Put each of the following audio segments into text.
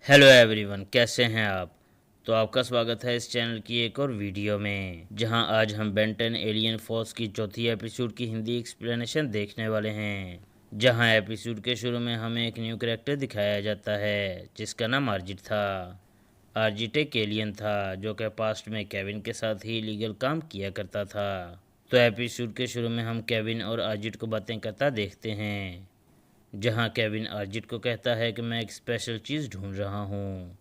Hello everyone, कैसे हैं आप। तो आपका स्वागत है इस चैनल की एक और वीडियो में, जहां आज हम बेन 10 एलियन फोर्स की चौथी एपिसोड की हिंदी एक्सप्लेनेशन देखने वाले हैं। जहां एपिसोड के शुरू में हमें एक न्यू कैरेक्टर दिखाया जाता है जिसका नाम आर्जिट था। आर्जिट एक एलियन था जो कि पास्ट में केविन के साथ ही इलीगल काम किया करता था। तो एपिसोड के शुरू में हम केविन और आर्जिट को बातें करता देखते हैं, जहां केविन आर्जिट को कहता है कि मैं एक स्पेशल चीज़ ढूंढ रहा हूं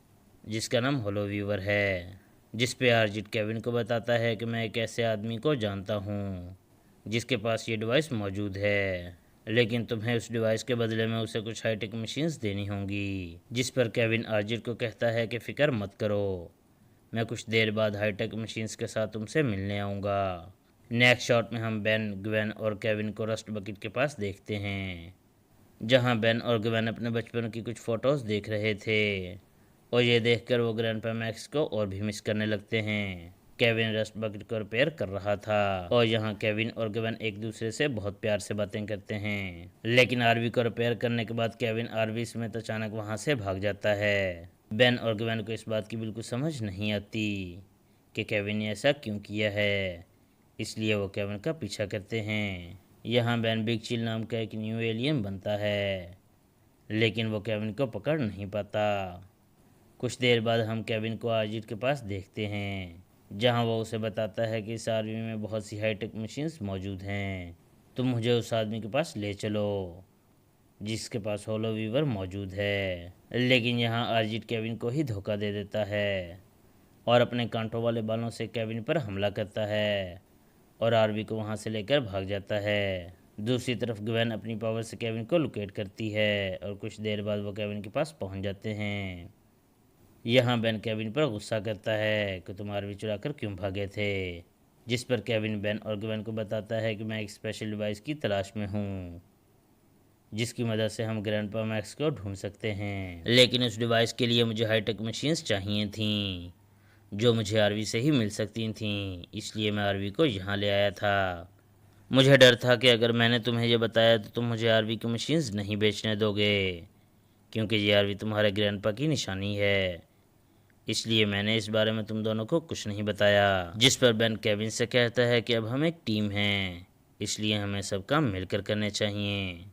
जिसका नाम होलो वीवर है। जिस पे आर्जिट केविन को बताता है कि मैं एक ऐसे आदमी को जानता हूं जिसके पास ये डिवाइस मौजूद है, लेकिन तुम्हें उस डिवाइस के बदले में उसे कुछ हाईटेक मशीन्स देनी होंगी। जिस पर केविन आर्जिट को कहता है कि फ़िक्र मत करो, मैं कुछ देर बाद हाईटेक मशीन्स के साथ तुमसे मिलने आऊँगा। नेक्स्ट शॉट में हम बेन, ग्वेन और केविन को रस्ट बकेट के पास देखते हैं, जहां बेन और ग्वेन अपने बचपन की कुछ फ़ोटोज़ देख रहे थे और ये देखकर वो ग्रैंडपा मैक्स को और भी मिस करने लगते हैं। केविन रस्ट बकेट को रिपेयर कर रहा था और यहाँ केविन और ग्वेन एक दूसरे से बहुत प्यार से बातें करते हैं, लेकिन आरवी को रिपेयर करने के बाद केविन आरवी समेत अचानक वहाँ से भाग जाता है। बेन और ग्वेन को इस बात की बिल्कुल समझ नहीं आती कि केविन ने ऐसा क्यों किया है, इसलिए वो केविन का पीछा करते हैं। यहाँ बेन बिग चिल नाम का एक न्यू एलियन बनता है, लेकिन वो केविन को पकड़ नहीं पाता। कुछ देर बाद हम केविन को आर्जिट के पास देखते हैं, जहाँ वो उसे बताता है कि इस आर्मी में बहुत सी हाईटेक मशीन्स मौजूद हैं। तुम मुझे उस आदमी के पास ले चलो जिसके पास होलो वीवर मौजूद है। लेकिन यहाँ आर्जिट केविन को ही धोखा दे देता है और अपने कांटों वाले बालों से केविन पर हमला करता है और आरवी को वहाँ से लेकर भाग जाता है। दूसरी तरफ ग्वेन अपनी पावर से केविन को लोकेट करती है और कुछ देर बाद वो केविन के पास पहुँच जाते हैं। यहाँ बेन केविन पर गुस्सा करता है कि तुम आरवी चुरा कर क्यों भागे थे, जिस पर केविन बेन और ग्वेन को बताता है कि मैं एक स्पेशल डिवाइस की तलाश में हूँ जिसकी मदद से हम ग्रैंडपा मैक्स को ढूंढ सकते हैं, लेकिन उस डिवाइस के लिए मुझे हाईटेक मशीन्स चाहिए थीं जो मुझे आरवी से ही मिल सकती थीं, इसलिए मैं आरवी को यहाँ ले आया था। मुझे डर था कि अगर मैंने तुम्हें यह बताया तो तुम मुझे आरवी की मशीन्स नहीं बेचने दोगे, क्योंकि ये आरवी तुम्हारे ग्रैंडपा की निशानी है, इसलिए मैंने इस बारे में तुम दोनों को कुछ नहीं बताया। जिस पर बेन केविन से कहता है कि अब हम एक टीम हैं, इसलिए हमें सब काम मिलकर करने चाहिए।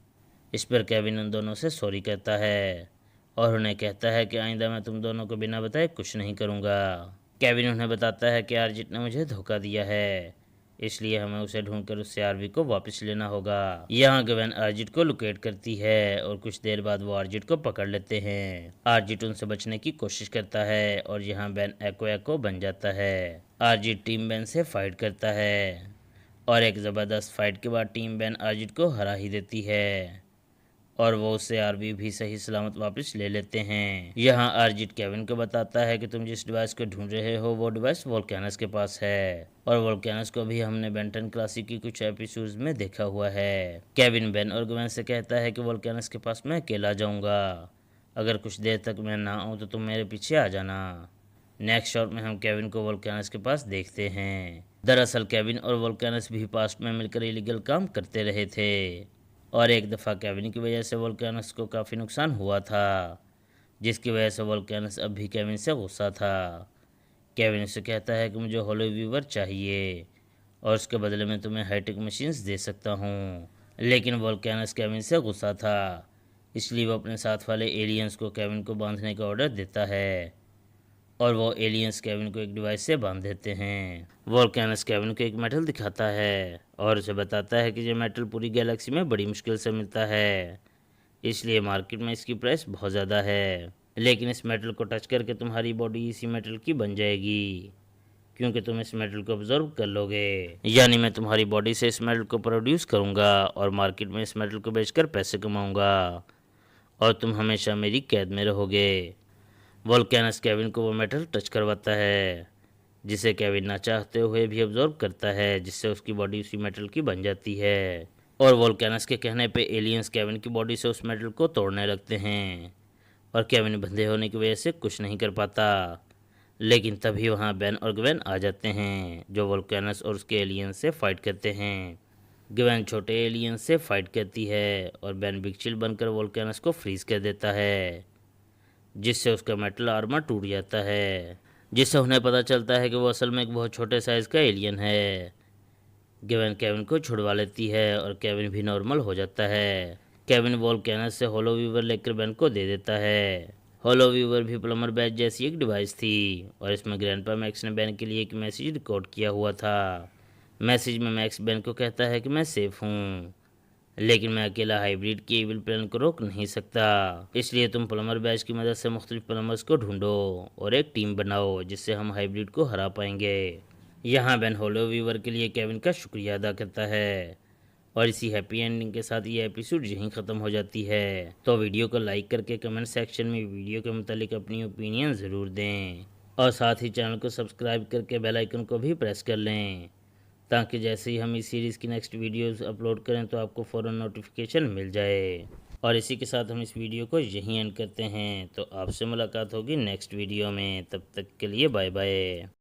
इस पर केविन उन दोनों से सॉरी कहता है और उन्हें कहता है कि आइंदा मैं तुम दोनों को बिना बताए कुछ नहीं करूँगा। केविन उन्हें बताता है कि आर्जिट ने मुझे धोखा दिया है, इसलिए हमें उसे ढूंढकर उससे आरवी को वापस लेना होगा। यहाँ ग्वेन आर्जिट को लोकेट करती है और कुछ देर बाद वो आर्जिट को पकड़ लेते हैं। आर्जिट उनसे बचने की कोशिश करता है और यहाँ बेन एको एको बन जाता है। आर्जिट टीम बेन से फाइट करता है और एक ज़बरदस्त फाइट के बाद टीम बेन आर्जिट को हरा ही देती है और वो उससे आरवी भी सही सलामत वापस ले लेते हैं। यहाँ आर्जिट केविन को बताता है कि तुम जिस डिवाइस को ढूंढ रहे हो वो डिवाइस वोल्केनस के पास है और वोल्केनस को भी हमने बेन 10 क्लासिक की कुछ एपिसोड्स में देखा हुआ है। केविन बेन और ग्वेन से कहता है कि वोल्केनस के पास मैं अकेला जाऊँगा, अगर कुछ देर तक मैं ना आऊँ तो तुम मेरे पीछे आ जाना। नेक्स्ट शॉट में हम केविन को वोल्केनस के पास देखते हैं। दरअसल केविन और वोल्केनस भी पास्ट में मिलकर इलीगल काम करते रहे थे और एक दफ़ा केविन की वजह से वोल्केनस को काफ़ी नुकसान हुआ था, जिसकी वजह से वोल्केनस अब भी केविन से गुस्सा था। केविन उसे कहता है कि मुझे होलो वीवर चाहिए और उसके बदले में तुम्हें हाईटेक मशीन्स दे सकता हूँ, लेकिन वोल्केनस केविन से गुस्सा था, इसलिए वो अपने साथ वाले एलियंस को केविन को बांधने का ऑर्डर देता है और वो एलियंस केविन को एक डिवाइस से बांध देते हैं। वोल्केनस केविन को एक मेटल दिखाता है और उसे बताता है कि ये मेटल पूरी गैलेक्सी में बड़ी मुश्किल से मिलता है, इसलिए मार्केट में इसकी प्राइस बहुत ज़्यादा है, लेकिन इस मेटल को टच करके तुम्हारी बॉडी इसी मेटल की बन जाएगी, क्योंकि तुम इस मेटल को ऑब्जर्व कर लोगे। यानी मैं तुम्हारी बॉडी से इस मेटल को प्रोड्यूस करूँगा और मार्केट में इस मेटल को बेचकर पैसे कमाऊँगा और तुम हमेशा मेरी कैद में रहोगे। वोल्केनस केविन को वो मेटल टच करवाता है, जिसे केविन ना चाहते हुए भी ऑब्जर्व करता है, जिससे उसकी बॉडी उसी मेटल की बन जाती है और वोल्केनस के कहने पे एलियंस केविन की बॉडी से उस मेटल को तोड़ने लगते हैं और केविन बंधे होने की वजह से कुछ नहीं कर पाता। लेकिन तभी वहाँ बेन और ग्वेन आ जाते हैं, जो वोल्केनस और उसके एलियंस से फाइट करते हैं। ग्वेन छोटे एलियंस से फाइट करती है और बेन बिग चिल बनकर वोल्केनस को फ्रीज कर देता है जिससे उसका मेटल आर्मर टूट जाता है, जिससे उन्हें पता चलता है कि वो असल में एक बहुत छोटे साइज का एलियन है। गिवन केविन को छुड़वा लेती है और केविन भी नॉर्मल हो जाता है। केविन वोल्केनस से होलो वीवर लेकर बेन को दे देता है। होलो वीवर भी प्लमर बैच जैसी एक डिवाइस थी और इसमें ग्रैंडपा मैक्स ने बेन के लिए एक मैसेज रिकॉर्ड किया हुआ था। मैसेज में मैक्स बेन को कहता है कि मैं सेफ हूँ, लेकिन मैं अकेला हाइब्रिड के इविल प्लान को रोक नहीं सकता। इसलिए तुम प्लमर बैच की मदद से मुख्तलिफ प्लमर्स को ढूंढो और एक टीम बनाओ जिससे हम हाइब्रिड को हरा पाएंगे। यहाँ बेन होलो वीवर के लिए केविन का शुक्रिया अदा करता है और इसी हैप्पी एंडिंग के साथ ये एपिसोड यहीं ख़त्म हो जाती है। तो वीडियो को लाइक करके कमेंट सेक्शन में वीडियो के मुतालिक अपनी ओपिनियन ज़रूर दें और साथ ही चैनल को सब्सक्राइब करके बेल आइकन को भी प्रेस कर लें, ताकि जैसे ही हम इस सीरीज़ की नेक्स्ट वीडियोस अपलोड करें तो आपको फ़ौरन नोटिफिकेशन मिल जाए। और इसी के साथ हम इस वीडियो को यहीं एंड करते हैं। तो आपसे मुलाकात होगी नेक्स्ट वीडियो में, तब तक के लिए बाय बाय।